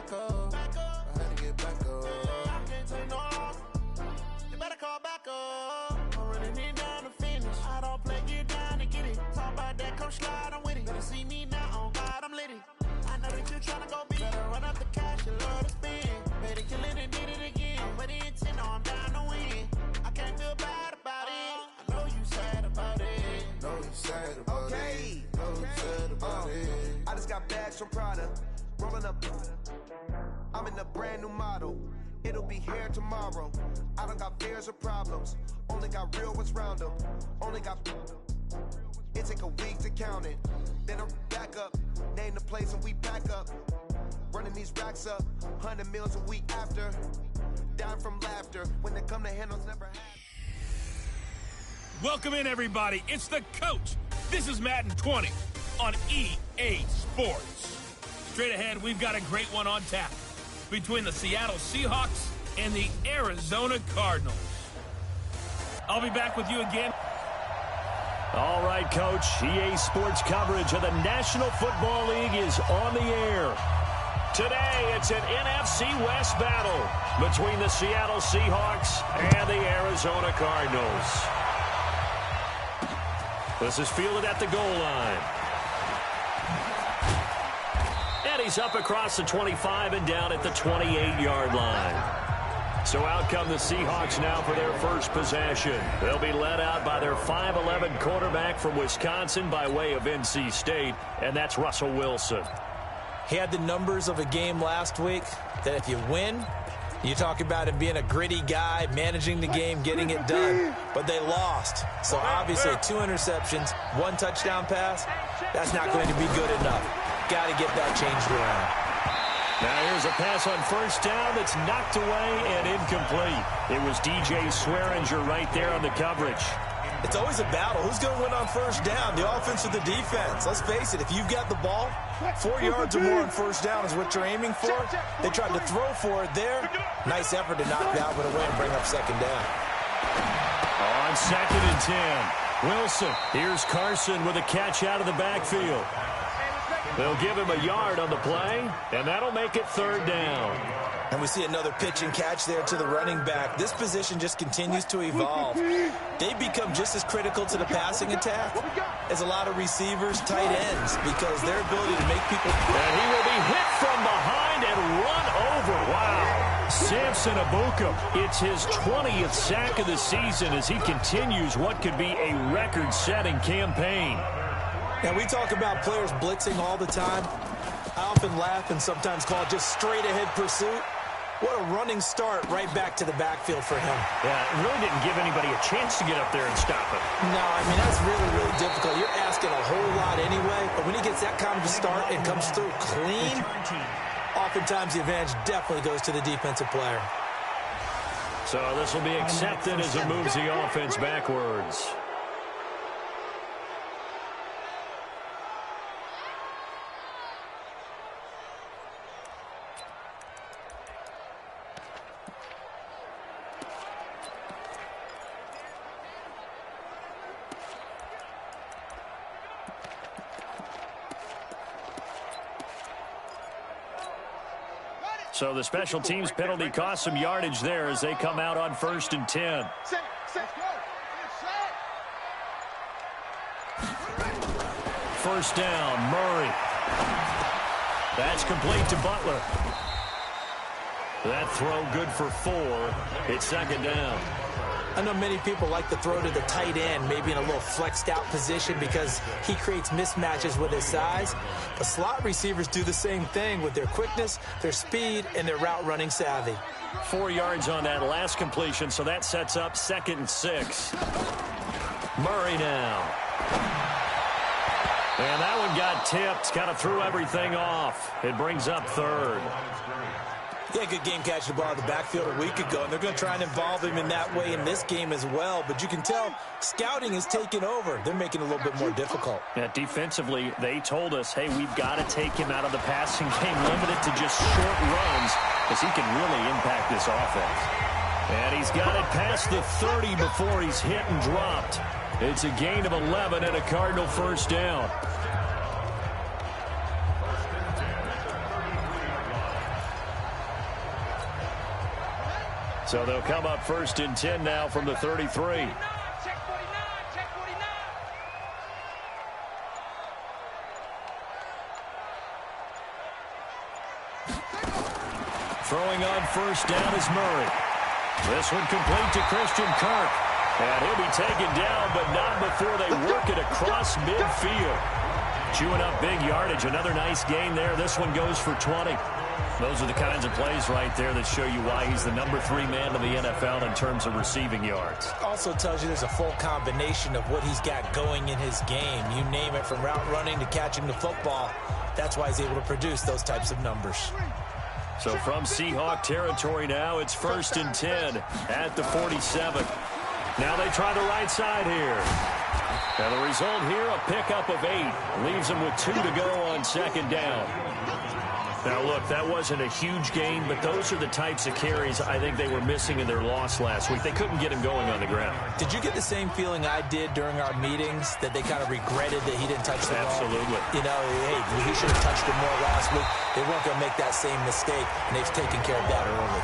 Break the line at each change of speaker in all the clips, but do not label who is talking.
back up. I had to get back up. I can't take no longer. You better call back up. I'm running it down to finish. I don't play, get down to get it. Talk about that, come slide, I'm with it. Better see me now, on God, I'm litty. I know that you tryna go big. Better run up the cash, you love to spend. Better kill it and did it again. I'm with the intent, no, I'm down to win. I can't feel bad about it. I know you sad about it. Know you sad about it. Know you sad about it.
I just got bags from Prada. Rolling up. I'm in a brand new model. It'll be here tomorrow. I don't got fears or problems. Only got real ones round them. Only got. It take a week to count it. Then I'm back up. Name the place and we pack up. Running these racks up. 100 meals a week after. Down from laughter. When they come to handles never had.
Welcome in, everybody. It's the coach. This is Madden 20 on EA Sports. Straight ahead, we've got a great one on tap between the Seattle Seahawks and the Arizona Cardinals. I'll be back with you again.
All right, Coach. EA Sports coverage of the National Football League is on the air. Today, it's an NFC West battle between the Seattle Seahawks and the Arizona Cardinals. This is fielded at the goal line. And he's up across the 25 and down at the 28-yard line. So out come the Seahawks now for their first possession. They'll be led out by their 5'11 quarterback from Wisconsin by way of NC State, and that's Russell Wilson.
He had the numbers of a game last week that if you win, you talk about him being a gritty guy, managing the game, getting it done. But they lost. So obviously 2 interceptions, 1 touchdown pass, that's not going to be good enough. Got to get that changed around.
Now here's a pass on first down that's knocked away and incomplete. It was DJ Swearinger right there on the coverage.
It's always a battle. Who's going to win on first down, the offense or the defense? Let's face it, if you've got the ball, 4 yards or more on first down is what you're aiming for. They tried to throw for it there. Nice effort to knock that one away and bring up second down.
On 2nd and 10, Wilson. Here's Carson with a catch out of the backfield. They'll give him a yard on the play, and that'll make it 3rd down.
And we see another pitch and catch there to the running back. This position just continues to evolve. They become just as critical to the passing attack as a lot of receivers, tight ends, because their ability to make people...
And he will be hit from behind and run over. Wow. Samson Abuka, it's his 20th sack of the season as he continues what could be a record-setting campaign.
Now, we talk about players blitzing all the time. I often laugh and sometimes call it just straight-ahead pursuit. What a running start right back to the backfield for him.
Yeah, it really didn't give anybody a chance to get up there and stop it.
No, I mean, that's really, really difficult. You're asking a whole lot anyway, but when he gets that kind of a start and comes through clean, oftentimes the advantage definitely goes to the defensive player.
So this will be accepted as it moves the offense backwards. So the special teams penalty cost some yardage there as they come out on 1st and 10. First down, Murray. That's complete to Butler. That throw good for 4. It's 2nd down.
I know many people like to throw to the tight end, maybe in a little flexed out position because he creates mismatches with his size. But slot receivers do the same thing with their quickness, their speed, and their route running savvy.
4 yards on that last completion, so that sets up 2nd and 6. Murray now. And that one got tipped, kind of threw everything off. It brings up 3rd.
Yeah, good game catching the ball in the backfield a week ago, and they're going to try and involve him in that way in this game as well. But you can tell scouting is taking over. They're making it a little bit more difficult.
Yeah, defensively, they told us, hey, we've got to take him out of the passing game, limit it to just short runs, because he can really impact this offense. And he's got it past the 30 before he's hit and dropped. It's a gain of 11 and a Cardinal first down. So they'll come up 1st and 10 now from the 33. Throwing on 1st down is Murray. This one complete to Christian Kirk. And he'll be taken down, but not before they work it across midfield. Chewing up big yardage. Another nice gain there. This one goes for 20. Those are the kinds of plays right there that show you why he's the number 3 man in the NFL in terms of receiving yards.
Also tells you there's a full combination of what he's got going in his game. You name it, from route running to catching the football. That's why he's able to produce those types of numbers.
So from Seahawk territory now, it's 1st and 10 at the 47. Now they try the right side here. And the result here, a pickup of 8. Leaves them with 2 to go on 2nd down. Now, look, that wasn't a huge gain, but those are the types of carries I think they were missing in their loss last week. They couldn't get him going on the ground.
Did you get the same feeling I did during our meetings, that they kind of regretted that he didn't touch the ball?
Absolutely.
You know, hey, he should have touched it more last week. They weren't going to make that same mistake, and they've taken care of that early.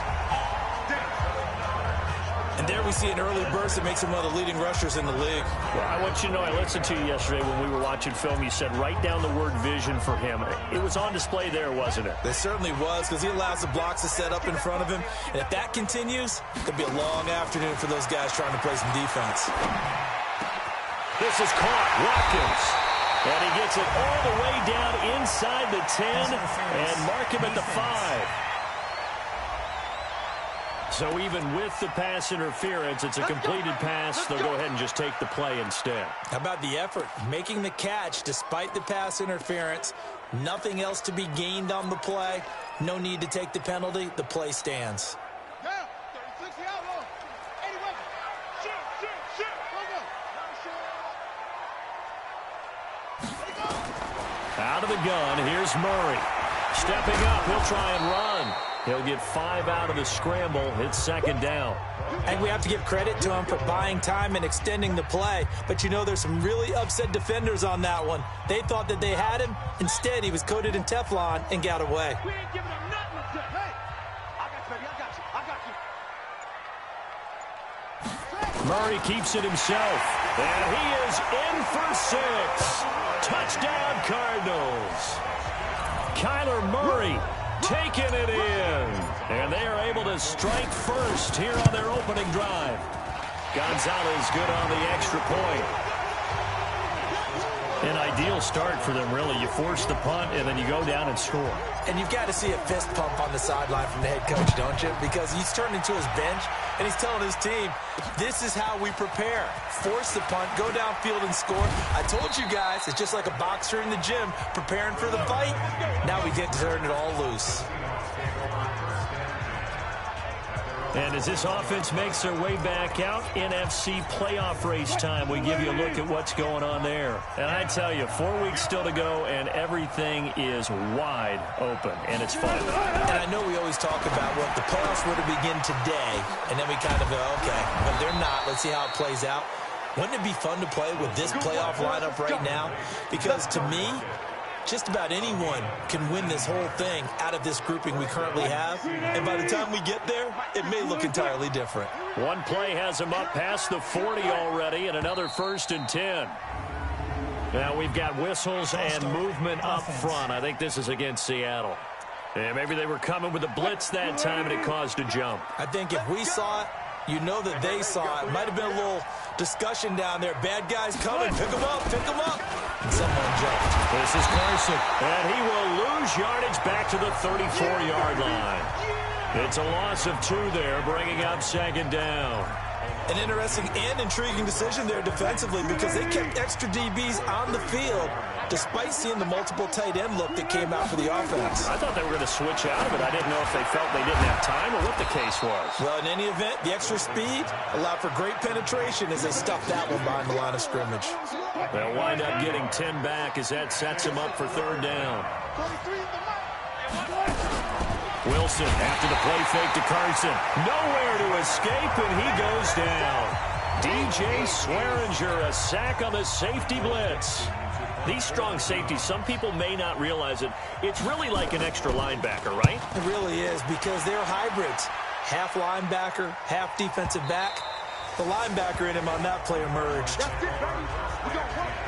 And there we see an early burst that makes him one of the leading rushers in the league.
Well, I want you to know, I listened to you yesterday when we were watching film. You said write down the word vision for him. It was on display there, wasn't it?
It certainly was, because he allows the blocks to set up in front of him. And if that continues, it could be a long afternoon for those guys trying to play some defense.
This is caught. Watkins. And he gets it all the way down inside the 10 and mark him at the 5. So even with the pass interference, it's a completed pass. They'll go ahead and just take the play instead.
How about the effort? Making the catch despite the pass interference. Nothing else to be gained on the play. No need to take the penalty. The play stands.
Out of the gun, here's Murray. Stepping up, he'll try and run. He'll get 5 out of the scramble. It's 2nd down.
And we have to give credit to him for buying time and extending the play. But you know, there's some really upset defenders on that one. They thought that they had him. Instead, he was coated in Teflon and got away.
We ain't giving him nothing. Hey, I got you, baby. I got you.
Murray keeps it himself. And he is in for 6. Touchdown, Cardinals. Kyler Murray taking it in. And they are able to strike first here on their opening drive. Gonzalez good on the extra point. An ideal start for them, really. You force the punt, and then you go down and score.
And you've got to see a fist pump on the sideline from the head coach, don't you? Because he's turned into his bench, and he's telling his team, this is how we prepare. Force the punt, go downfield and score. I told you guys, it's just like a boxer in the gym preparing for the fight. Now we get to turn it all loose.
And as this offense makes their way back out, NFC playoff race time, we give you a look at what's going on there. And I tell you, 4 weeks still to go, and everything is wide open, and it's fun.
And I know we always talk about, well, if the playoffs were to begin today, and then we kind of go, okay, but they're not. Let's see how it plays out. Wouldn't it be fun to play with this playoff lineup right now? Because to me, just about anyone can win this whole thing out of this grouping we currently have. And by the time we get there, it may look entirely different.
One play has him up past the 40 already, and another 1st and 10. Now we've got whistles and movement up front. I think this is against Seattle. And maybe they were coming with a blitz that time, and it caused a jump.
I think if we saw it, you know that they saw it. Might have been a little discussion down there. Bad guys coming. Pick them up. Pick them up. And someone jumped.
This is Carson. And he will lose yardage back to the 34-yard line. It's a loss of 2 there, bringing up 2nd down.
An interesting and intriguing decision there defensively, because they kept extra DBs on the field despite seeing the multiple tight end look that came out for the offense.
I thought they were going to switch out of it. I didn't know if they felt they didn't have time or what the case was.
Well, in any event, the extra speed allowed for great penetration as they stuffed that one behind the line of scrimmage.
They'll wind up getting 10 back as that sets them up for 3rd down. Wilson after the play fake to Carson. Nowhere to escape, and he goes down. DJ Swearinger, a sack on the safety blitz. These strong safeties, some people may not realize it. It's really like an extra linebacker, right?
It really is, because they're hybrids. half linebacker, half defensive back. The linebacker in him on that play emerged.
That's it, baby. We gonna work.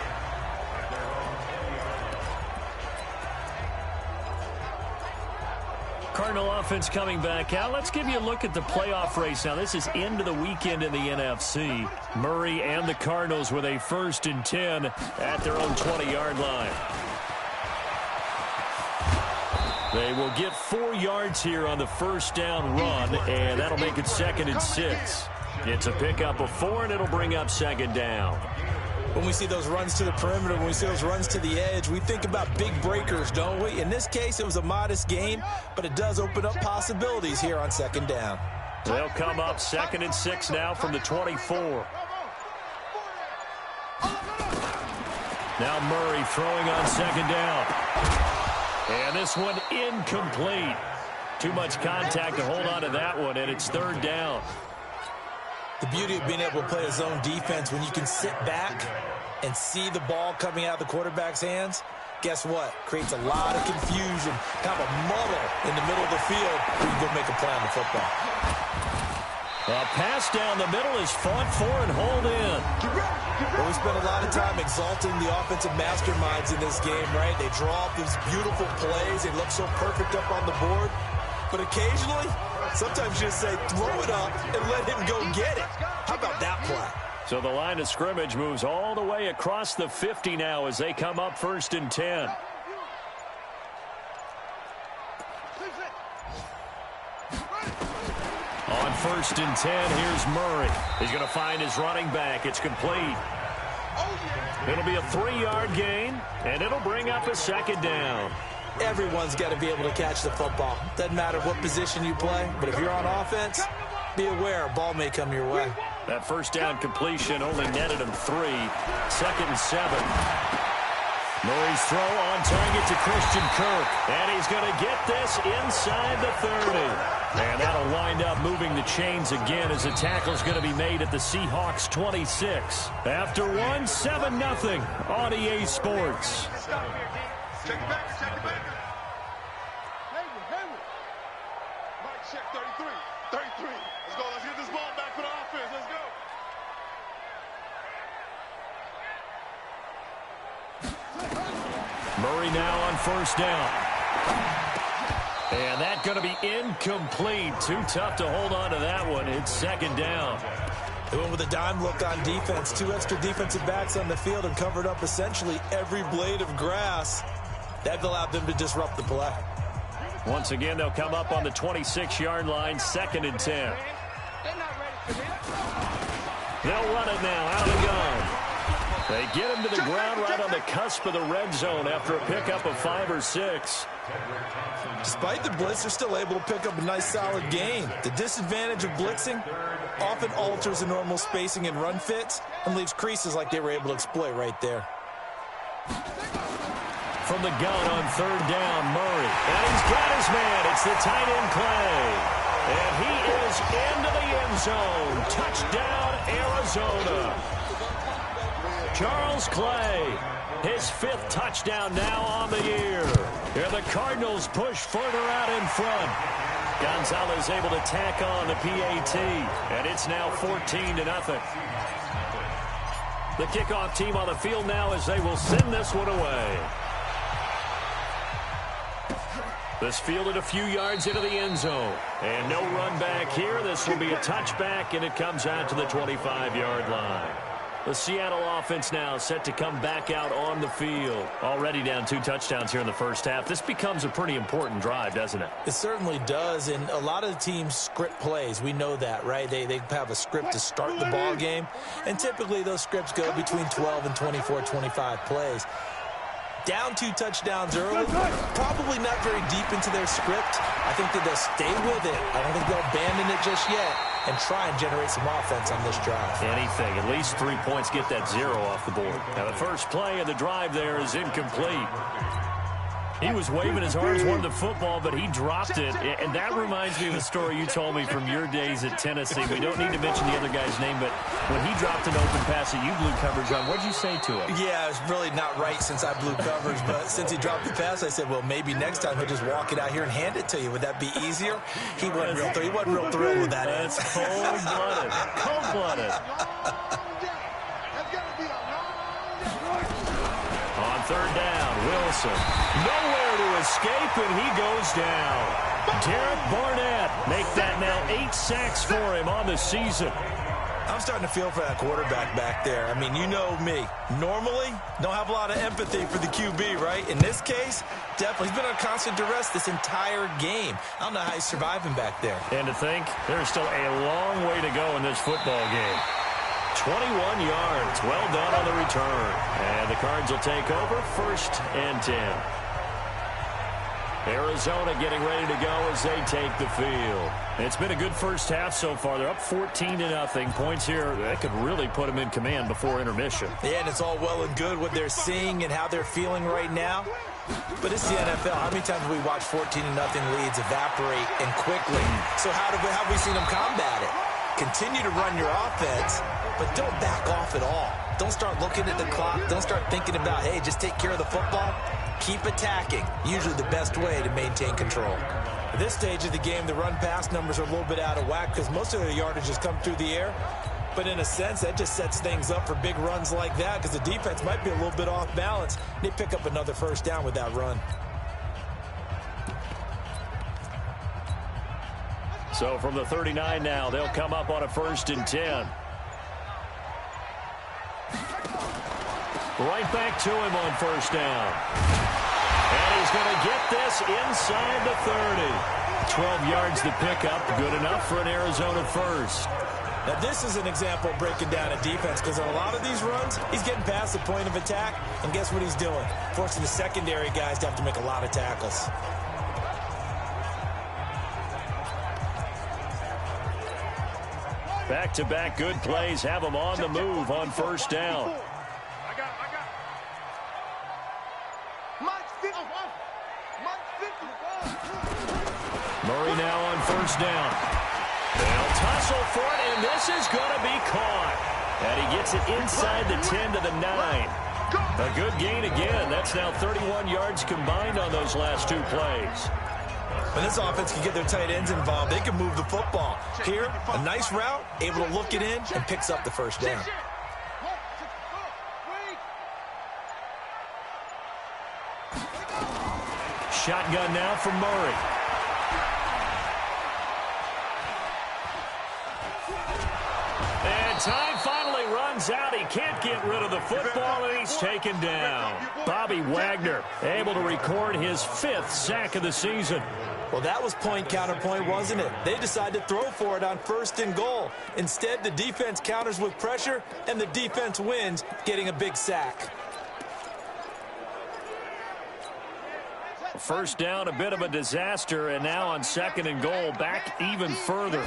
Cardinal offense coming back out. Let's give you a look at the playoff race. Now, this is end of the weekend in the NFC. Murray and the Cardinals with a 1st and 10 at their own 20-yard line. They will get 4 yards here on the first down run, and that'll make it 2nd and 6. It's a pickup of 4, and it'll bring up 2nd down.
When we see those runs to the perimeter, when we see those runs to the edge, we think about big breakers, don't we? In this case, it was a modest gain, but it does open up possibilities here on 2nd down.
They'll come up 2nd and 6 now from the 24. Now Murray throwing on 2nd down. And this one incomplete. Too much contact to hold on to that one, and it's 3rd down.
The beauty of being able to play a zone defense, when you can sit back and see the ball coming out of the quarterback's hands, guess what? Creates a lot of confusion, kind of a muddle in the middle of the field where you go make a play on the football.
A pass down the middle is fought for and hauled in.
Well, we spent a lot of time exalting the offensive masterminds in this game, right? They draw up these beautiful plays. They look so perfect up on the board. But occasionally, sometimes you just say, throw it up and let him go get it. How about that play?
So the line of scrimmage moves all the way across the 50 now as they come up 1st and 10. On 1st and 10, here's Murray. He's going to find his running back. It's complete. It'll be a 3-yard gain, and it'll bring up a 2nd down.
Everyone's got to be able to catch the football. Doesn't matter what position you play, but if you're on offense, be aware a ball may come your way.
That 1st down completion only netted him 3. 2nd and 7. Murray's throw on target to Christian Kirk, and he's going to get this inside the 30. And that'll wind up moving the chains again as the tackle's going to be made at the Seahawks 26. After 1, 7-0 on EA Sports.
Check it back, check it back. Hayward. Mike, check 33. 33. Let's go. Let's get this ball back for the offense. Let's go.
Murray now on 1st down. And that's going to be incomplete. Too tough to hold on to that one. It's 2nd down.
They went with a dime look on defense. 2 extra defensive backs on the field and covered up essentially every blade of grass. That allowed them to disrupt the play.
Once again, they'll come up on the 26-yard line, 2nd and 10. They'll run it now, out of the gun. They get him to the ground right on the cusp of the red zone after a pickup of 5 or 6.
Despite the blitz, they're still able to pick up a nice, solid gain. The disadvantage of blitzing often alters the normal spacing and run fits and leaves creases like they were able to exploit right there.
From the gun on 3rd down, Murray. And he's got his man. It's the tight end Clay. And he is into the end zone. Touchdown, Arizona. Charles Clay, his 5th touchdown now on the year. Here the Cardinals push further out in front. Gonzalez able to tack on the PAT. And it's now 14-0. The kickoff team on the field now as they will send this one away. This fielded a few yards into the end zone. And no run back here. This will be a touchback, and it comes out to the 25-yard line. The Seattle offense now set to come back out on the field. Already down 2 touchdowns here in the first half. This becomes a pretty important drive, doesn't it?
It certainly does, and a lot of the teams script plays. We know that, right? They have a script to start the ball game, and typically those scripts go between 12 and 24, 25 plays. Down 2 touchdowns early, probably not very deep into their script. I think that they'll stay with it. I don't think they'll abandon it just yet and try and generate some offense on this drive.
Anything. At least 3 points, get that 0 off the board. Now the first play of the drive there is incomplete. He was waving his arms, wanted the football, but he dropped it. And that reminds me of a story you told me from your days at Tennessee. We don't need to mention the other guy's name, but when he dropped an open pass that you blew coverage on, what did you say to him?
Yeah, it's really not right since I blew coverage, but since he dropped the pass, I said, well, maybe next time he'll just walk it out here and hand it to you. Would that be easier? He wasn't real thrilled with that.
That's cold-blooded. Cold-blooded. On third down, Wilson. Nowhere to escape, and he goes down. Derek Barnett make that now 8 sacks for him on the season.
I'm starting to feel for that quarterback back there. I mean, you know me. Normally, don't have a lot of empathy for the QB, right? In this case, definitely. He's been on constant duress this entire game. I don't know how he's surviving back there.
And to think, there's still a long way to go in this football game. 21 yards. Well done on the return. And the Cards will take over 1st and 10. Arizona getting ready to go as they take the field. It's been a good first half so far. They're up 14-0. Points here, that could really put them in command before intermission.
Yeah, and it's all well and good what they're seeing and how they're feeling right now. But it's the NFL. How many times have we watched 14-0 leads evaporate and quickly? So how have we seen them combat it? Continue to run your offense, but don't back off at all. Don't start looking at the clock. Don't start thinking about, hey, just take care of the football. Keep attacking. Usually the best way to maintain control. At this stage of the game, the run-pass numbers are a little bit out of whack because most of the yardage has come through the air. But in a sense, that just sets things up for big runs like that because the defense might be a little bit off balance. They pick up another first down with that run.
So from the 39 now, they'll come up on a 1st and 10. Right back to him on 1st down. And he's going to get this inside the 30. 12 yards to pick up. Good enough for an Arizona first.
Now, this is an example of breaking down a defense because on a lot of these runs, he's getting past the point of attack, and guess what he's doing? Forcing the secondary guys to have to make a lot of tackles.
Back-to-back good plays have them on the move on 1st down. Murray now on 1st down. They'll tussle for it, and this is going to be caught. And he gets it inside the 10 to the 9. A good gain again. That's now 31 yards combined on those last 2 plays.
When this offense can get their tight ends involved, they can move the football. Here, a nice route, able to look it in, and picks up the 1st down.
Shotgun now from Murray. And time finally runs out. He can't get rid of the football, and he's taken down. Bobby Wagner able to record his 5th sack of the season.
Well, that was point counterpoint, wasn't it? They decided to throw for it on 1st and goal. Instead, the defense counters with pressure, and the defense wins, getting a big sack.
1st down, a bit of a disaster, and now on 2nd and goal, back even further.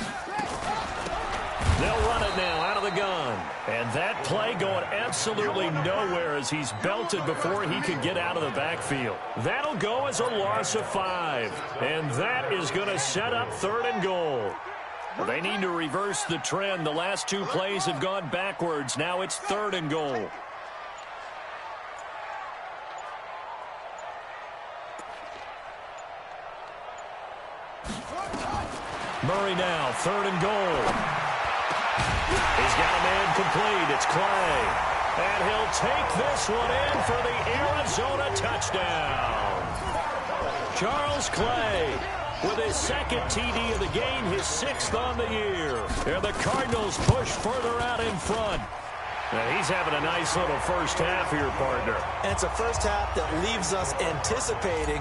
They'll run it now out of the gun. And that play going absolutely nowhere as he's belted before he could get out of the backfield. That'll go as a loss of 5. And that is going to set up 3rd and goal. They need to reverse the trend. The last 2 plays have gone backwards. Now it's 3rd and goal. Murray now, 3rd and goal. He's got a man complete. It's Clay. And he'll take this one in for the Arizona touchdown. Charles Clay with his 2nd TD of the game, his 6th on the year. And the Cardinals push further out in front. And he's having a nice little first half here, partner.
And it's a first half that leaves us anticipating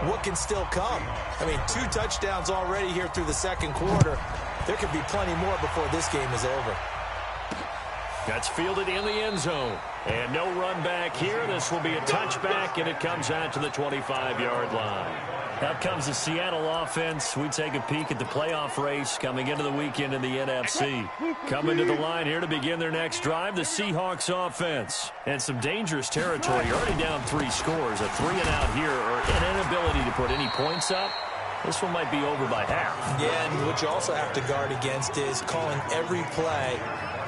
what can still come. I mean, 2 touchdowns already here through the 2nd quarter. There could be plenty more before this game is over.
That's fielded in the end zone. And no run back here. This will be a touchback, and it comes out to the 25-yard line. Out comes the Seattle offense. We take a peek at the playoff race coming into the weekend in the NFC. Coming to the line here to begin their next drive, the Seahawks offense. And some dangerous territory. You're already down 3 scores. A 3-and-out here, or an inability to put any points up. This one might be over by half.
Yeah, and what you also have to guard against is calling every play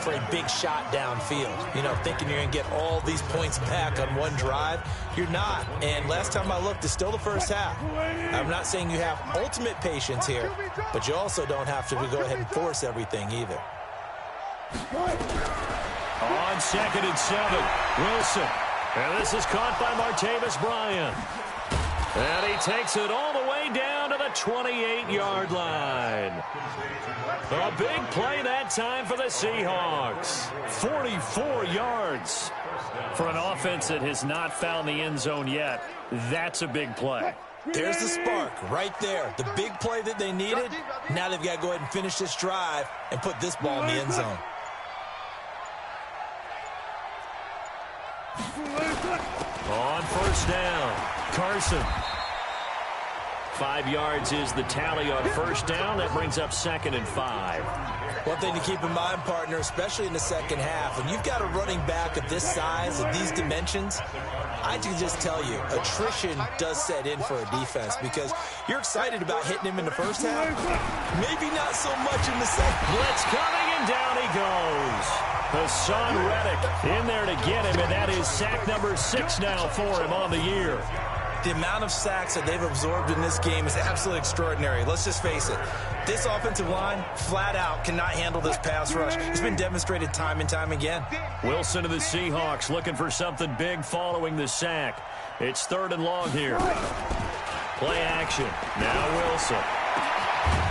for a big shot downfield. You know, thinking you're going to get all these points back on one drive. You're not. And last time I looked, it's still the first half. I'm not saying you have ultimate patience here, but you also don't have to go ahead and force everything either.
On 2nd and 7, Wilson. And this is caught by Martavis Bryant. And he takes it all the way down to the 28-yard line. A big play that time for the Seahawks. 44 yards. For an offense that has not found the end zone yet, that's a big play.
There's the spark right there. The big play that they needed. Now they've got to go ahead and finish this drive and put this ball in the end zone.
On 1st down, Carson. 5 yards is the tally on 1st down. That brings up 2nd and 5.
One thing to keep in mind, partner, especially in the second half, when you've got a running back of this size, of these dimensions, I can just tell you, attrition does set in for a defense because you're excited about hitting him in the first half. Maybe not so much in the second.
Blitz coming, and down he goes. Hassan Reddick in there to get him, and that is sack number 6 now for him on the year.
The amount of sacks that they've absorbed in this game is absolutely extraordinary. Let's just face it. This offensive line, flat out, cannot handle this pass rush. It's been demonstrated time and time again.
Wilson of the Seahawks looking for something big following the sack. It's 3rd and long here. Play action. Now Wilson.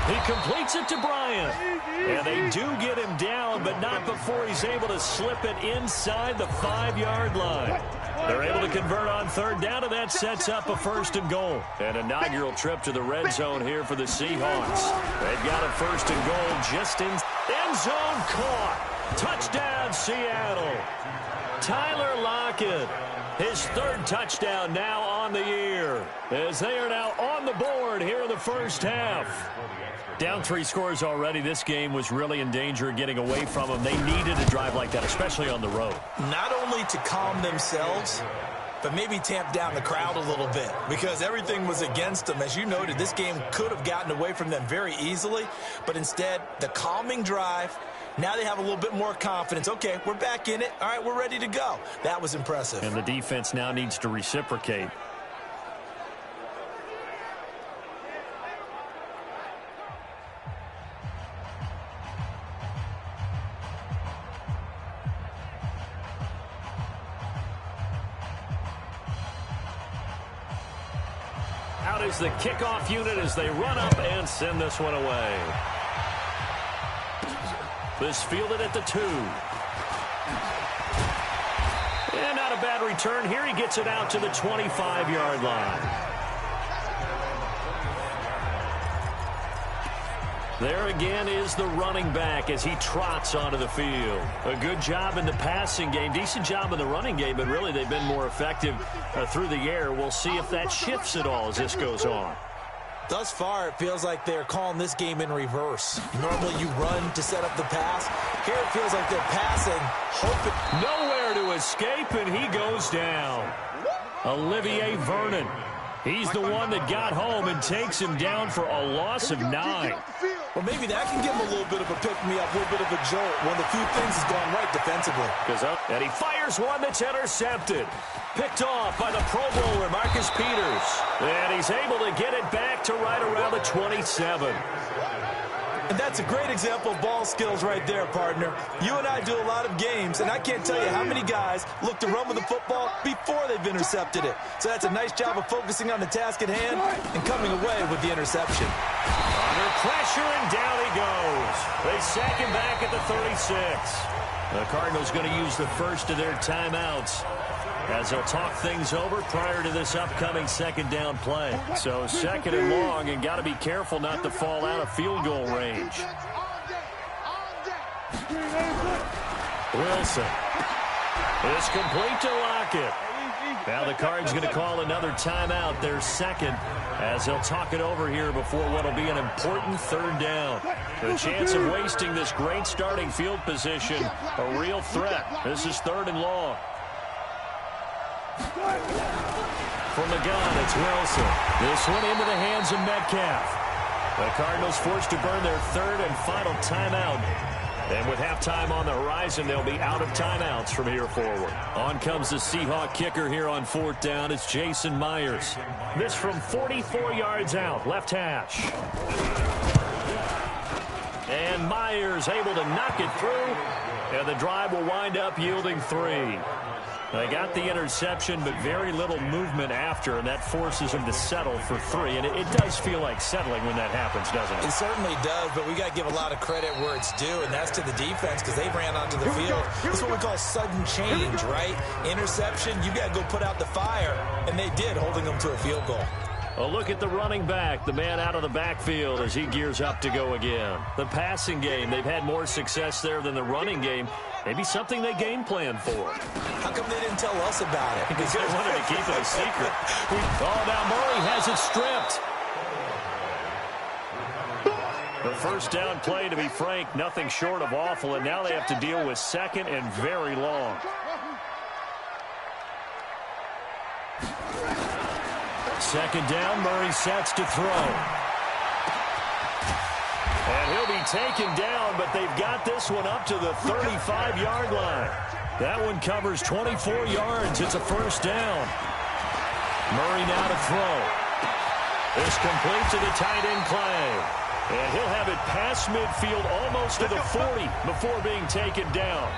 He completes it to Bryant. And they do get him down, but not before he's able to slip it inside the 5-yard line. They're able to convert on 3rd down, and that sets up a 1st and goal. An inaugural trip to the red zone here for the Seahawks. They've got a 1st and goal just in end zone caught. Touchdown, Seattle. Tyler Lockett, his 3rd touchdown now on the year, as they are now on the board here in the first half. Down 3 scores already. This game was really in danger of getting away from them. They needed a drive like that, especially on the road.
Not only to calm themselves, but maybe tamp down the crowd a little bit because everything was against them. As you noted, this game could have gotten away from them very easily, but instead, the calming drive, now they have a little bit more confidence. Okay, we're back in it. All right, we're ready to go. That was impressive.
And the defense now needs to reciprocate. Out is the kickoff unit as they run up and send this one away. This fielded at the 2. And not a bad return here. He gets it out to the 25-yard line. There again is the running back as he trots onto the field. A good job in the passing game, decent job in the running game, but really they've been more effective through the air. We'll see if that shifts at all as this goes on.
Thus far, it feels like they're calling this game in reverse. Normally you run to set up the pass. Here it feels like they're passing, hoping.
Nowhere to escape, and he goes down. Olivier Vernon. He's the one that got home and takes him down for a loss of 9.
Well, maybe that can give him a little bit of a pick-me-up, a little bit of a jolt. One of the few things has gone right defensively.
And he fires one that's intercepted. Picked off by the Pro Bowler, Marcus Peters. And he's able to get it back to right around the 27.
And that's a great example of ball skills right there, partner. You and I do a lot of games, and I can't tell you how many guys look to run with the football before they've intercepted it. So that's a nice job of focusing on the task at hand and coming away with the interception.
Under pressure, and down he goes. They sack him back at the 36. The Cardinals going to use the first of their timeouts as they'll talk things over prior to this upcoming 2nd down play. So 2nd and long, and got to be careful not to fall out of field goal range. Wilson is complete to Lockett. Now the Cards going to call another timeout, their second, as they'll talk it over here before what will be an important third down. The chance of wasting this great starting field position, a real threat. This is 3rd and long. From the gun, it's Wilson. This one into the hands of Metcalf. The Cardinals forced to burn their 3rd and final timeout. And with halftime on the horizon, they'll be out of timeouts from here forward. On comes the Seahawk kicker here on 4th down. It's Jason Myers. This from 44 yards out, left hash. And Myers able to knock it through. And the drive will wind up yielding 3. They got the interception, but very little movement after, and that forces them to settle for 3. And it does feel like settling when that happens, doesn't it?
It certainly does, but we got to give a lot of credit where it's due, and that's to the defense because they ran onto the field. It's what we call sudden change, right? Interception, you got to go put out the fire, and they did, holding them to a field goal.
A look at the running back, the man out of the backfield as he gears up to go again. The passing game, they've had more success there than the running game. Maybe something they game plan for.
How come they didn't tell us about it?
Because they wanted to keep it a secret. Oh, now Murray has it stripped. The first down play, to be frank, nothing short of awful, and now they have to deal with 2nd and very long. Second down, Murray sets to throw. And he'll be taken down, but they've got this one up to the 35-yard line. That one covers 24 yards. It's a first down. Murray now to throw. This complete to the tight end Clay. And he'll have it past midfield almost to the 40 before being taken down.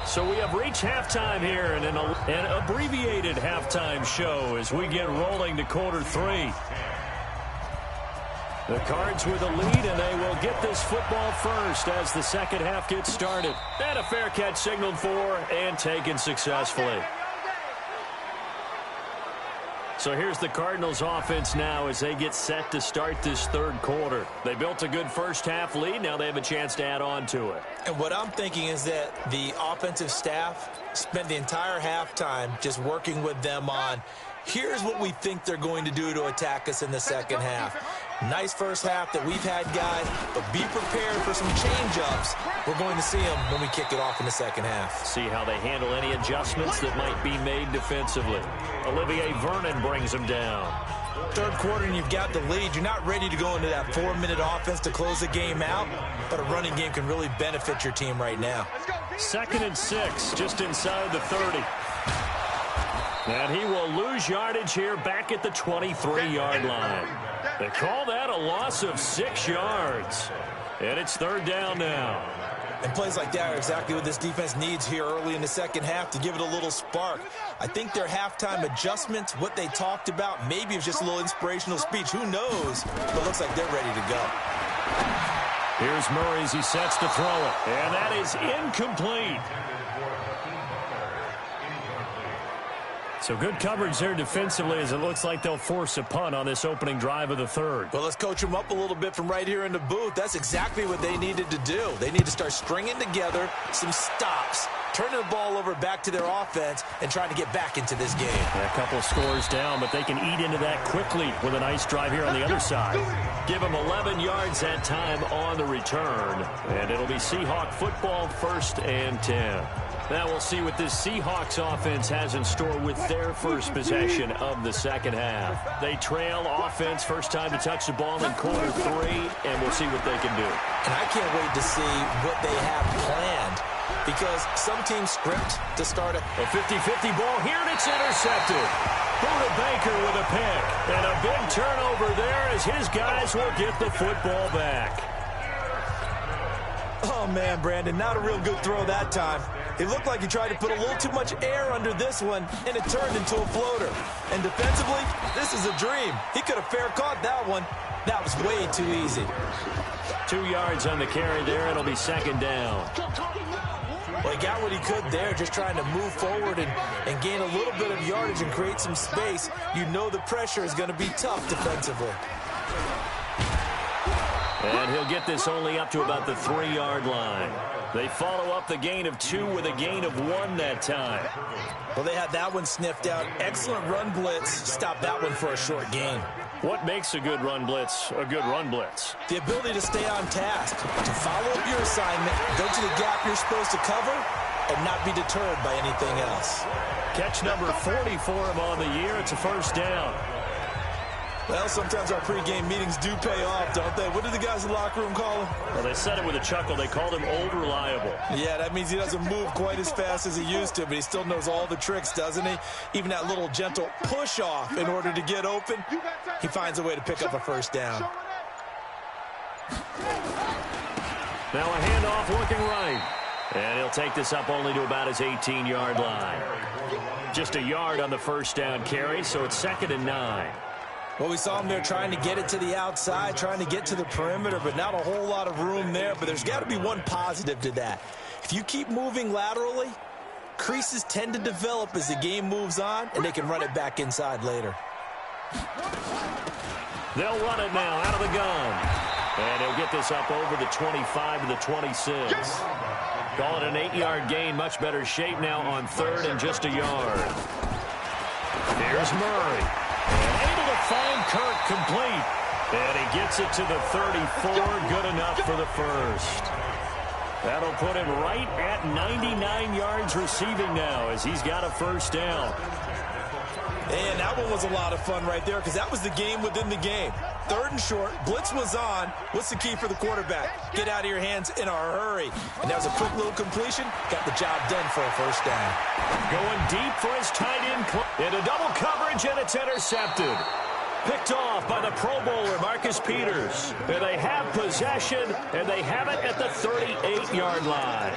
So we have reached halftime here and an abbreviated halftime show as we get rolling to quarter 3. The Cards with a lead, and they will get this football first as the second half gets started. And a fair catch signaled for and taken successfully. So here's the Cardinals offense now as they get set to start this third quarter. They built a good first half lead. Now they have a chance to add on to it.
And what I'm thinking is that the offensive staff spent the entire halftime just working with them on, here's what we think they're going to do to attack us in the second half. Nice first half that we've had, guys, but be prepared for some change-ups. We're going to see them when we kick it off in the second half.
See how they handle any adjustments that might be made defensively. Olivier Vernon brings them down.
Third quarter and you've got the lead. You're not ready to go into that 4-minute offense to close the game out, but a running game can really benefit your team right now.
2nd and 6, just inside the 30. And he will lose yardage here back at the 23-yard line. They call that a loss of 6 yards. And it's 3rd down now.
And plays like that are exactly what this defense needs here early in the second half to give it a little spark. I think their halftime adjustments, what they talked about, maybe it was just a little inspirational speech. Who knows? But it looks like they're ready to go.
Here's Murray as he sets to throw it. And that is incomplete. So good coverage there defensively as it looks like they'll force a punt on this opening drive of the third.
Well, let's coach them up a little bit from right here in the booth. That's exactly what they needed to do. They need to start stringing together some stops, turning the ball over back to their offense, and trying to get back into this game.
A couple of scores down, but they can eat into that quickly with a nice drive here on the other side. Give them 11 yards that time on the return, and it'll be Seahawk football, 1st and 10. Now we'll see what this Seahawks offense has in store with their first possession of the second half. They trail offense, first time to touch the ball in quarter 3, and we'll see what they can do.
And I can't wait to see what they have planned, because some teams script to start a
50-50 ball here, and it's intercepted. Buda Baker with a pick, and a big turnover there as his guys will get the football back.
Oh, man, Brandon, not a real good throw that time. It looked like he tried to put a little too much air under this one, and it turned into a floater. And defensively, this is a dream. He could have fair caught that one. That was way too easy.
2 yards on the carry there. It'll be 2nd down.
Well, he got what he could there, just trying to move forward and gain a little bit of yardage and create some space. You know the pressure is going to be tough defensively.
And he'll get this only up to about the 3-yard line. They follow up the gain of 2 with a gain of 1 that time.
Well, they had that one sniffed out. Excellent run blitz. Stop that one for a short gain.
What makes a good run blitz a good run blitz?
The ability to stay on task, to follow up your assignment, go to the gap you're supposed to cover, and not be deterred by anything else.
Catch number 40 for him on the year. It's a first down.
Well, sometimes our pregame meetings do pay off, don't they? What did the guys in the locker room call him?
Well, they said it with a chuckle. They called him Old Reliable.
Yeah, that means he doesn't move quite as fast as he used to, but he still knows all the tricks, doesn't he? Even that little gentle push-off in order to get open, he finds a way to pick up a first down.
Now a handoff looking right. And he'll take this up only to about his 18-yard line. Just a yard on the first down carry, so it's 2nd and 9.
Well, we saw him there trying to get it to the outside, trying to get to the perimeter, but not a whole lot of room there. But there's got to be one positive to that. If you keep moving laterally, creases tend to develop as the game moves on, and they can run it back inside later.
They'll run it now out of the gun. And he'll get this up over the 25 to the 26. Call it an 8-yard gain. Much better shape now on 3rd and just a yard. Here's Murray. And able to find Kirk complete. And he gets it to the 34. Good enough for the first. That'll put him right at 99 yards receiving now as he's got a first down.
And that one was a lot of fun right there because that was the game within the game. 3rd and short, blitz was on. What's the key for the quarterback? Get out of your hands in a hurry. And that was a quick little completion. Got the job done for a first down.
Going deep for his tight end. Into double coverage, and it's intercepted. Picked off by the Pro Bowler, Marcus Peters. And they have possession, and they have it at the 38-yard line.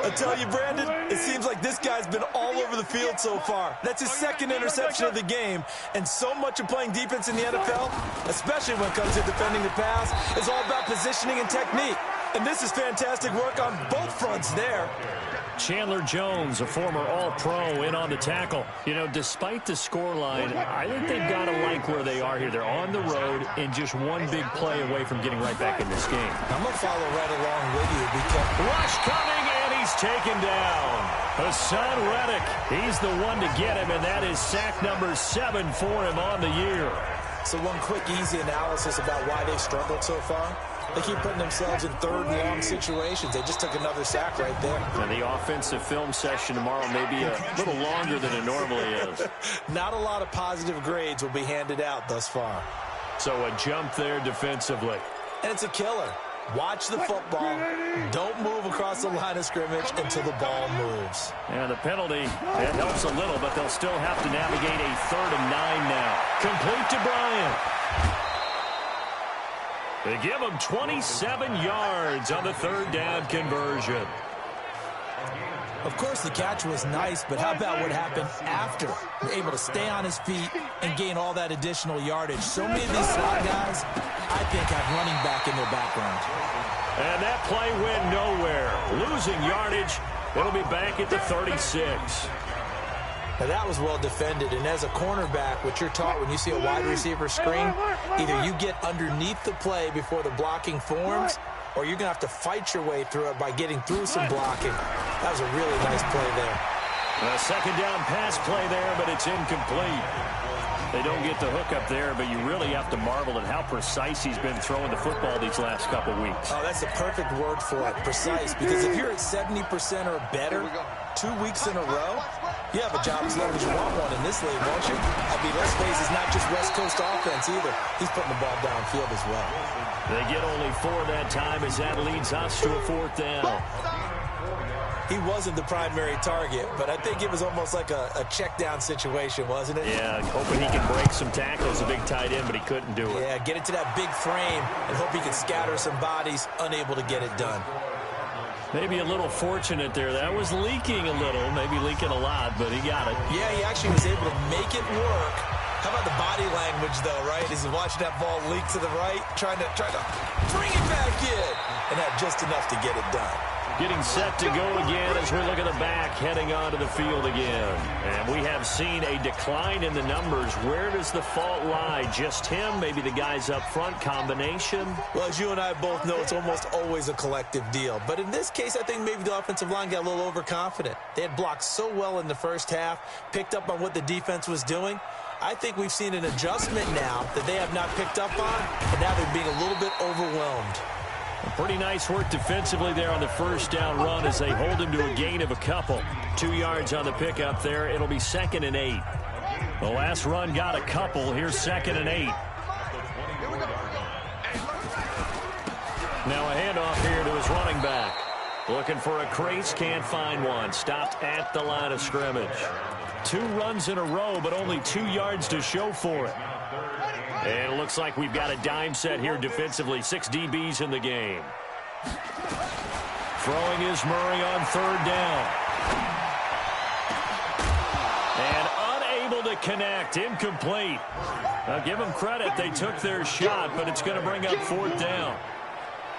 I tell you, Brandon, it seems like this guy's been all over the field so far. That's his 2nd interception of the game. And so much of playing defense in the NFL, especially when it comes to defending the pass, is all about positioning and technique. And this is fantastic work on both fronts there.
Chandler Jones, a former All-Pro, in on the tackle. You know, despite the scoreline, I think they've got to like where they are here. They're on the road and just one big play away from getting right back in this game.
I'm going to follow right along with you because...
Rush coming, and he's taken down. Hassan Reddick, he's the one to get him, and that is sack number 7 for him on the year.
So one quick, easy analysis about why they've struggled so far. They keep putting themselves in 3rd and long situations. They just took another sack right there.
And the offensive film session tomorrow may be a little longer than it normally is.
Not a lot of positive grades will be handed out thus far.
So a jump there defensively.
And it's a killer. Watch the football. Don't move across the line of scrimmage until the ball moves.
And the penalty, it helps a little, but they'll still have to navigate a 3rd and 9 now. Complete to Bryant. They give him 27 yards on the 3rd down conversion.
Of course, the catch was nice, but how about what happened after? You're able to stay on his feet and gain all that additional yardage. So many of these slot guys, I think, have running back in their background.
And that play went nowhere. Losing yardage, it'll be back at the 36.
Now, that was well defended, and as a cornerback, what you're taught when you see a wide receiver screen, either you get underneath the play before the blocking forms, or you're going to have to fight your way through it by getting through some blocking. That was a really nice play there.
A 2nd down pass play there, but it's incomplete. They don't get the hook up there, but you really have to marvel at how precise he's been throwing the football these last couple weeks.
Oh, that's the perfect word for it, precise, because if you're at 70% or better 2 weeks in a row, you have a job as long as you want one in this league, won't you? I mean, let's face it, it's not just West Coast offense either. He's putting the ball downfield as well.
They get only 4 that time as that leads us to a 4th down.
He wasn't the primary target, but I think it was almost like a check-down situation, wasn't it?
Yeah, hoping he can break some tackles, a big tight end, but he couldn't do it.
Yeah, get it to that big frame and hope he can scatter some bodies, unable to get it done.
Maybe a little fortunate there. That was leaking a little, maybe leaking a lot, but he got it.
Yeah, he actually was able to make it work. How about the body language, though, right? As he's watching that ball leak to the right, trying to bring it back in, and had just enough to get it done.
Getting set to go again as we look at the back heading onto the field again. And we have seen a decline in the numbers. Where does the fault lie? Just him? Maybe the guys up front? Combination?
Well, as you and I both know, it's almost always a collective deal. But in this case, I think maybe the offensive line got a little overconfident. They had blocked so well in the first half, picked up on what the defense was doing. I think we've seen an adjustment now that they have not picked up on, and now they're being a little bit overwhelmed.
Pretty nice work defensively there on the first down run as they hold him to a gain of a couple. 2 yards on the pickup there. It'll be 2nd and 8. The last run got a couple. Here's 2nd and 8. Now a handoff here to his running back. Looking for a crease, can't find one. Stopped at the line of scrimmage. 2 runs in a row, but only 2 yards to show for it. And it looks like we've got a dime set here defensively. 6 DBs in the game. Throwing is Murray on 3rd down. And unable to connect. Incomplete. Now give them credit. They took their shot, but it's going to bring up 4th down.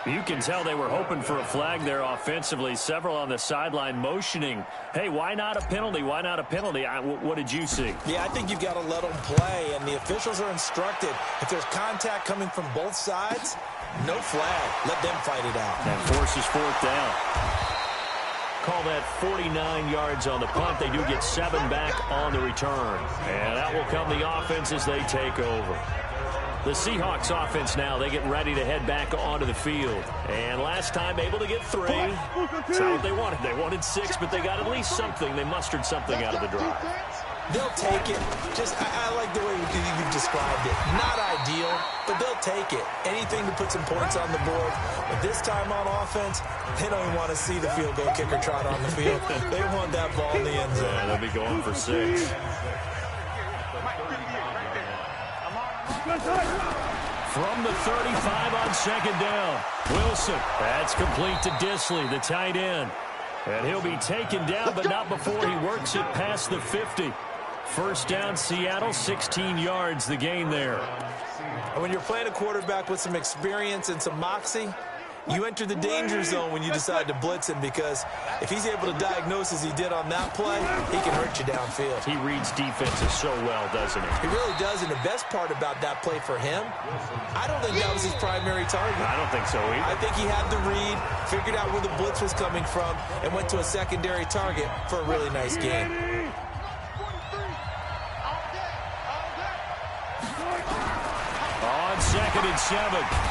You can tell they were hoping for a flag there offensively. Several on the sideline motioning, hey, why not a penalty? Why not a penalty? What did you see?
Yeah, I think you've got to let them play, and the officials are instructed. If there's contact coming from both sides, no flag. Let them fight it out.
And forces 4th down. Call that 49 yards on the punt. They do get 7 back on the return. And that will come the offense as they take over. The Seahawks offense now, they get ready to head back onto the field. And last time able to get 3. That's not what they wanted. They wanted 6, but they got at least something. They mustered something out of the drive.
They'll take it. I like the way you've described it. Not ideal, but they'll take it. Anything to put some points on the board. But this time on offense, they don't even want to see the field goal kicker trot on the field. They want that ball in the end zone.
Yeah, they'll be going for 6. From the 35 on 2nd down. Wilson. That's complete to Disley, the tight end. And he'll be taken down, but not before he works it past the 50. 1st down, Seattle, 16 yards the gain there.
And when you're playing a quarterback with some experience and some moxie, you enter the danger zone when you decide to blitz him, because if he's able to diagnose as he did on that play, he can hurt you downfield.
He reads defenses so well, doesn't he?
He really does, and the best part about that play for him, I don't think that was his primary target.
I don't think so either.
I think he had the read, figured out where the blitz was coming from, and went to a secondary target for a really nice game.
On 2nd and 7,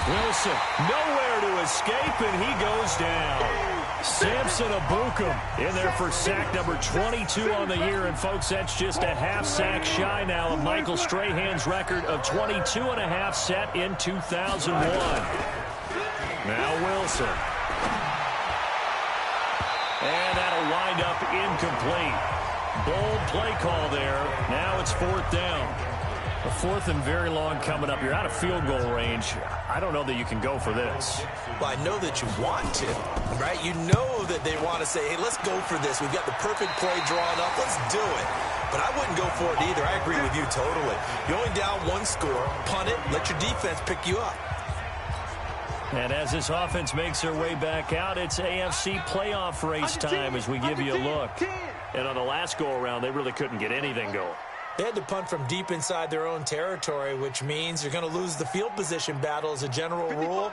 Wilson nowhere to escape, and he goes down. Samson Abukum in there for sack number 22 on the year. And, folks, that's just a half sack shy now of Michael Strahan's record of 22.5 set in 2001. Now Wilson. And that'll wind up incomplete. Bold play call there. Now it's 4th down. A 4th and very long coming up. You're out of field goal range. I don't know that you can go for this.
Well, I know that you want to, right? You know that they want to say, hey, let's go for this. We've got the perfect play drawn up. Let's do it. But I wouldn't go for it either. I agree with you totally. You're only down 1 score. Punt it. Let your defense pick you up.
And as this offense makes their way back out, it's AFC playoff race time as we give you a look. And on the last go-around, they really couldn't get anything going.
They had to punt from deep inside their own territory, which means you're going to lose the field position battle as a general rule.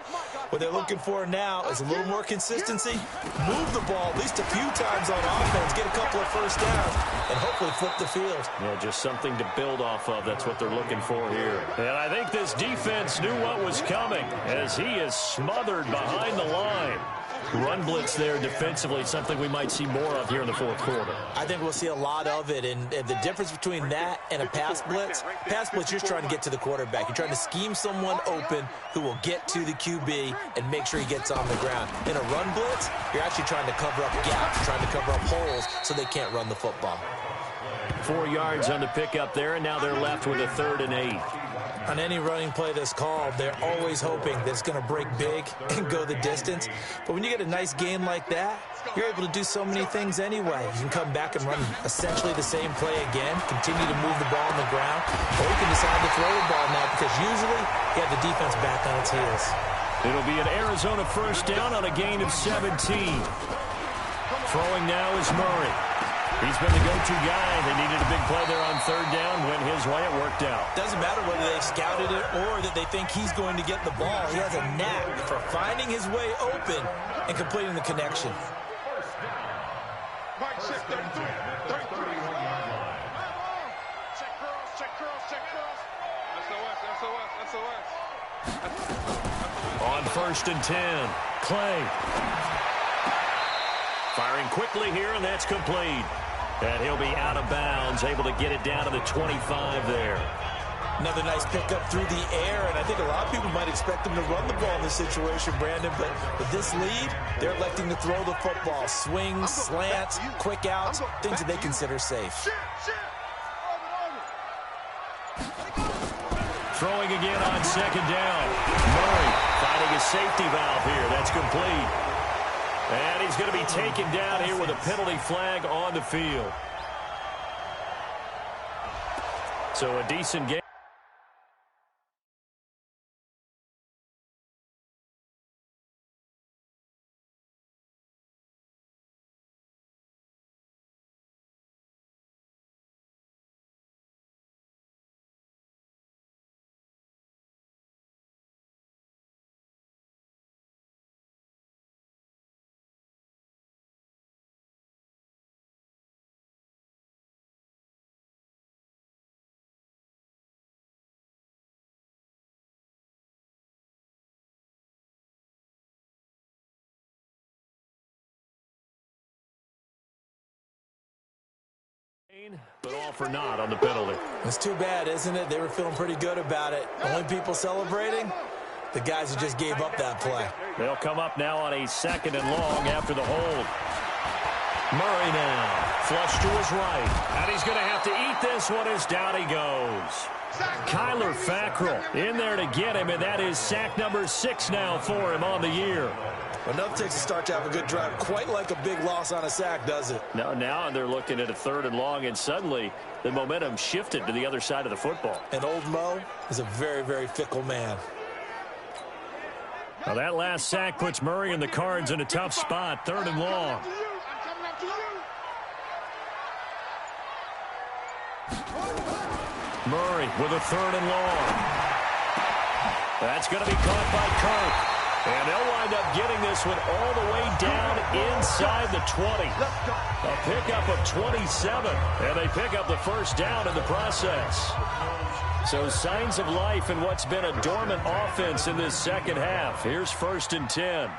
What they're looking for now is a little more consistency, move the ball at least a few times on offense, get a couple of first downs, and hopefully flip the field.
Yeah, just something to build off of. That's what they're looking for here. And I think this defense knew what was coming as he is smothered behind the line. Run blitz there defensively, something we might see more of here in the 4th quarter.
I think we'll see a lot of it, and the difference between that and a pass blitz, you're just trying to get to the quarterback. You're trying to scheme someone open who will get to the QB and make sure he gets on the ground. In a run blitz, you're actually trying to cover up gaps, trying to cover up holes so they can't run the football.
4 yards on the pickup there, and now they're left with a 3rd and 8.
On any running play that's called, they're always hoping that it's going to break big and go the distance. But when you get a nice gain like that, you're able to do so many things anyway. You can come back and run essentially the same play again, continue to move the ball on the ground, or you can decide to throw the ball now because usually you have the defense back on its heels.
It'll be an Arizona first down on a gain of 17. Throwing now is Murray. He's been the go-to guy. They needed a big play there on third down. Went his way. It worked out.
Doesn't matter whether they scouted it or that they think he's going to get the ball. He has a knack for finding his way open and completing the connection.
On first and 10, Clay. Firing quickly here, and that's complete. And he'll be out of bounds, able to get it down to the 25 there.
Another nice pickup through the air, and I think a lot of people might expect him to run the ball in this situation, Brandon, but with this lead, they're electing to throw the football. Swings, slants, quick outs, things that they consider safe.
Throwing again on second down. Murray finding a safety valve here. That's complete. And he's going to be taken down here with a penalty flag on the field. So a decent game. But all for naught on the penalty.
It's too bad, isn't it? They were feeling pretty good about it. Only people celebrating, the guys who just gave up that play.
They'll come up now on a second and long after the hold. Murray now, flush to his right. And he's going to have to eat this one as down he goes. Kyler Fackrell in there to get him, and that is sack number 6 now for him on the year.
Well, nothing takes a start to have a good drive quite like a big loss on a sack, does it?
No, now they're looking at a third and long, and suddenly the momentum shifted to the other side of the football.
And old Mo is a very, very fickle man.
Now that last sack puts Murray and the Cards in a tough spot, third and long. Murray with a third and long. That's going to be caught by Kirk. And they'll wind up getting this one all the way down inside the 20. A pickup of 27. And they pick up the first down in the process. So signs of life in what's been a dormant offense in this second half. Here's first and 10.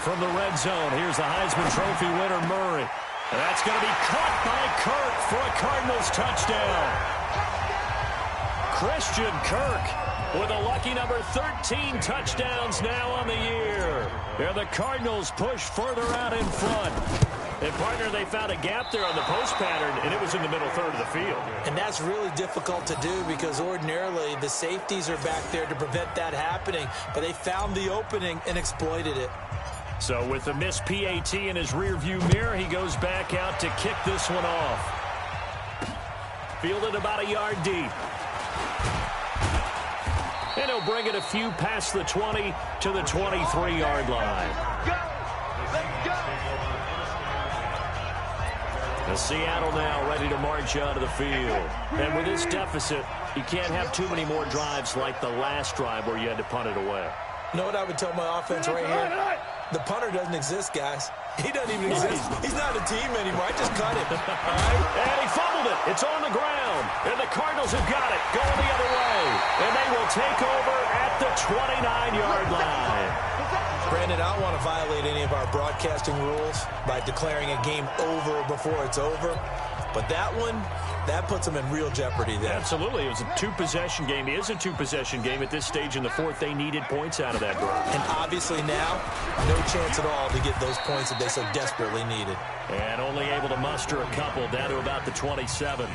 From the red zone, here's the Heisman Trophy winner, Murray. And that's going to be caught by Kirk for a Cardinals touchdown. Christian Kirk with a lucky number 13 touchdowns now on the year. And the Cardinals push further out in front. And, partner, they found a gap there on the post pattern, and it was in the middle third of the field. And that's really difficult to do because ordinarily the safeties are back there to prevent that happening. But they found the opening and exploited it. So with the missed PAT in his rearview mirror, he goes back out to kick this one off. Fielded about a yard deep. And he'll bring it a few past the 20 to the 23-yard line. The Seattle now ready to march out of the field. And with this deficit, you can't have too many more drives like the last drive where you had to punt it away. You know what I would tell my offense right here? The punter doesn't exist, guys. He doesn't even exist. He's not a team anymore. I just cut him. All right? And he fumbled it. It's on the ground. And the Cardinals have got it. Going the other way. And they will take over at the 29-yard line. Brandon, I don't want to violate any of our broadcasting rules by declaring a game over before it's over. But that one, that puts them in real jeopardy there. Absolutely. It was a two-possession game. It is a two-possession game at this stage in the fourth. They needed points out of that drive. And obviously now, no chance at all to get those points that they so desperately needed. And only able to muster a couple down to about the 27.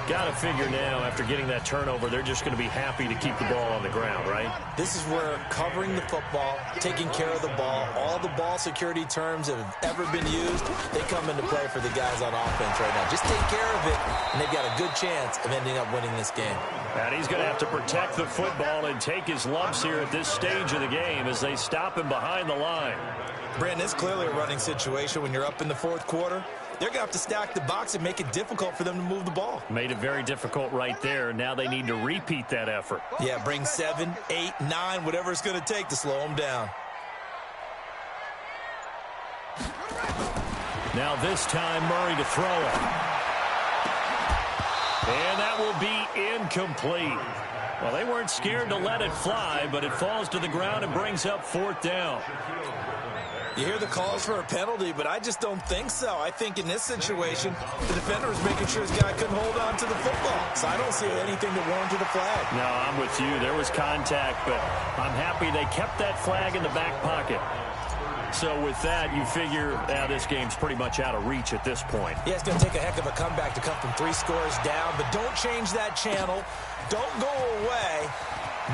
Got to figure now, after getting that turnover, they're just going to be happy to keep the ball on the ground, right?
This is where covering the football, taking care of the ball, all the ball security terms that have ever been used, they come into play for the guys on offense right now. Just take care of it, and they've got a good chance of ending up winning this game.
And he's going to have to protect the football and take his lumps here at this stage of the game as they stop him behind the line.
Brandon, it's clearly a running situation when you're up in the fourth quarter. They're going to have to stack the box and make it difficult for them to move the ball.
Made it very difficult right there. Now they need to repeat that effort.
Yeah, bring 7, 8, 9, whatever it's going to take to slow them down.
Now this time Murray to throw it. And that will be incomplete. Well, they weren't scared to let it fly, but it falls to the ground and brings up fourth down.
You hear the calls for a penalty, but I just don't think so. I think in this situation, the defender was making sure his guy couldn't hold on to the football. So I don't see anything that warranted a flag.
No, I'm with you. There was contact, but I'm happy they kept that flag in the back pocket. So with that, you figure this game's pretty much out of reach at this point.
Yeah, it's going to take a heck of a comeback to come from 3 scores down, but don't change that channel. Don't go away.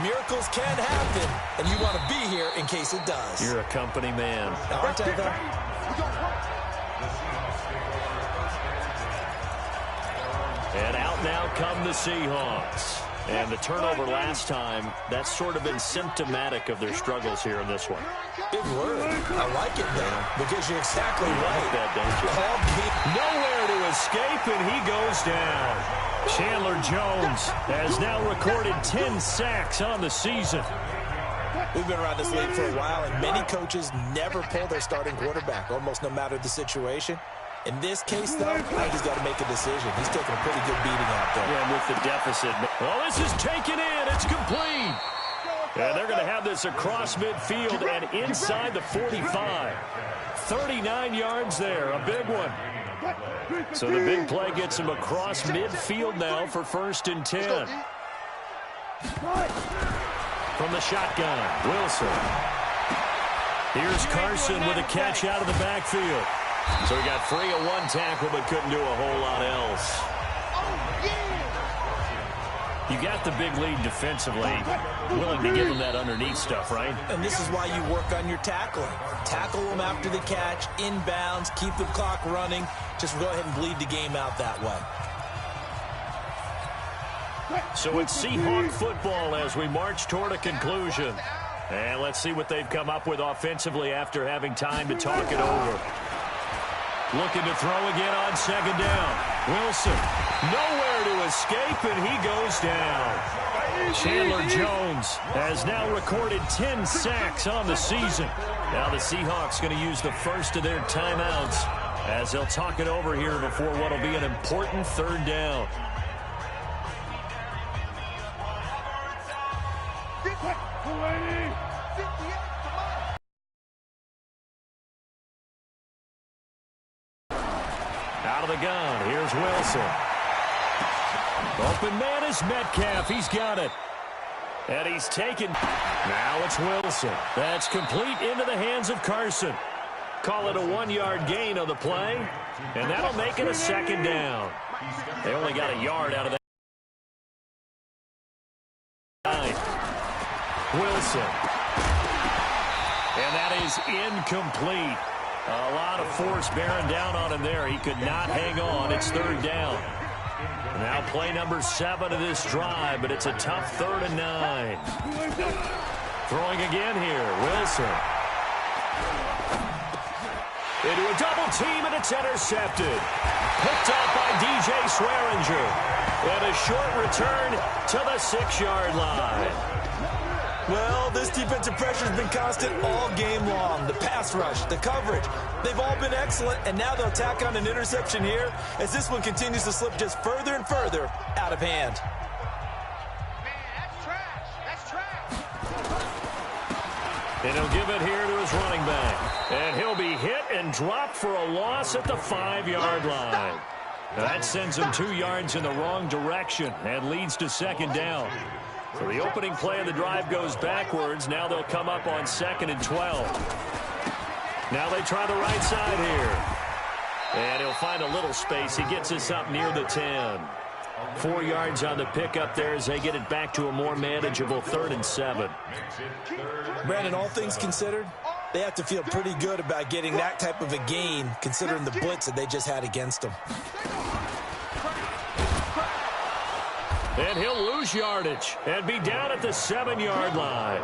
Miracles can happen, and you want to be here in case it does.
You're a company man.
Aren't I, though?
And out now come the Seahawks. And the turnover last time, that's sort of been symptomatic of their struggles here in this one.
Big word. I like it, though, because you're exactly
you
right.
Like that, don't you? Nowhere to escape, and he goes down. Chandler Jones has now recorded 10 sacks on the season.
We've been around this league for a while, and many coaches never pull their starting quarterback, almost no matter the situation. In this case, though, I think he's got to make a decision. He's taking a pretty good beating out there.
Yeah, with the deficit. Oh, this is taken in. It's complete. And they're going to have this across midfield and inside the 45. 39 yards there, a big one. So the big play gets him across midfield now for 1st and 10. From the shotgun, Wilson. Here's Carson with a catch out of the backfield. So he got free of 1 tackle but couldn't do a whole lot else. You got the big lead defensively, willing to give them that underneath stuff, right?
And this is why you work on your tackling. Tackle them after the catch, inbounds, keep the clock running. Just go ahead and bleed the game out that way.
So it's Seahawk football as we march toward a conclusion. And let's see what they've come up with offensively after having time to talk it over. Looking to throw again on 2nd down. Wilson, nowhere to escape, and he goes down. Chandler Jones has now recorded 10 sacks on the season. Now the Seahawks going to use the first of their timeouts as they'll talk it over here before what will be an important 3rd down. Out of the gun, here's Wilson. Open man is Metcalf. He's got it. And he's taken. Now it's Wilson. That's complete into the hands of Carson. Call it a 1-yard gain on the play. And that'll make it a 2nd down. They only got a yard out of that. Wilson. And that is incomplete. A lot of force bearing down on him there. He could not hang on. It's 3rd down. Now play number 7 of this drive, but it's a tough 3rd and 9. Throwing again here, Wilson. Into a double team, and it's intercepted. Picked up by DJ Swearinger. And a short return to the 6-yard line.
Well, this defensive pressure has been constant all game long. The pass rush, the coverage, they've all been excellent, and now they'll tack on an interception here as this one continues to slip just further and further out of hand.
Man, that's trash. That's trash.
And he'll give it here to his running back. And he'll be hit and dropped for a loss at the 5-yard line. Now that sends him 2 yards in the wrong direction and leads to 2nd down. So the opening play of the drive goes backwards. Now they'll come up on 2nd and 12. Now they try the right side here. And he'll find a little space. He gets us up near the 10. 4 yards on the pickup there as they get it back to a more manageable 3rd and 7.
Brandon, all things considered, they have to feel pretty good about getting that type of a gain considering the blitz that they just had against them.
And he'll lose yardage and be down at the 7-yard line.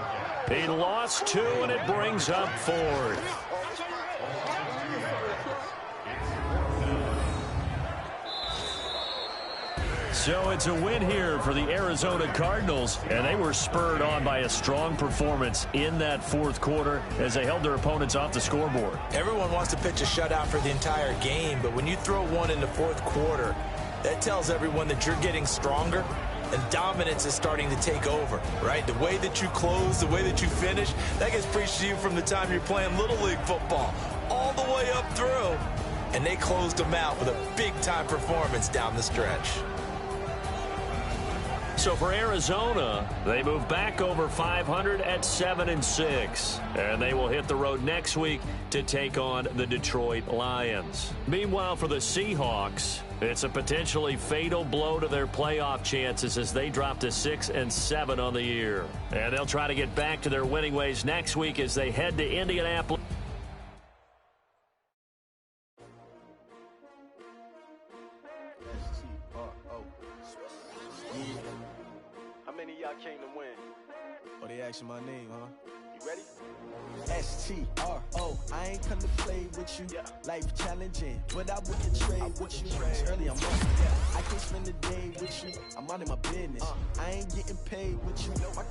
He lost 2, and it brings up 4th. So it's a win here for the Arizona Cardinals, and they were spurred on by a strong performance in that 4th quarter as they held their opponents off the scoreboard.
Everyone wants to pitch a shutout for the entire game, but when you throw one in the 4th quarter, that tells everyone that you're getting stronger and dominance is starting to take over, right? The way that you close, the way that you finish, that gets preached to you from the time you're playing Little League football all the way up through. And they closed them out with a big-time performance down the stretch.
So for Arizona, they move back over 500 at 7-6. And they will hit the road next week to take on the Detroit Lions. Meanwhile, for the Seahawks, it's a potentially fatal blow to their playoff chances as they drop to 6-7 on the year. And they'll try to get back to their winning ways next week as they head to Indianapolis.
How many of y'all came to win?
Oh, they asking my name, huh?
You ready?
S-T-R-O, I ain't come to play with you.
Yeah.
Life challenging, but I wouldn't trade with you. Early I'm up, I can't spend the day with you. I'm out of my business. I ain't getting paid with you. My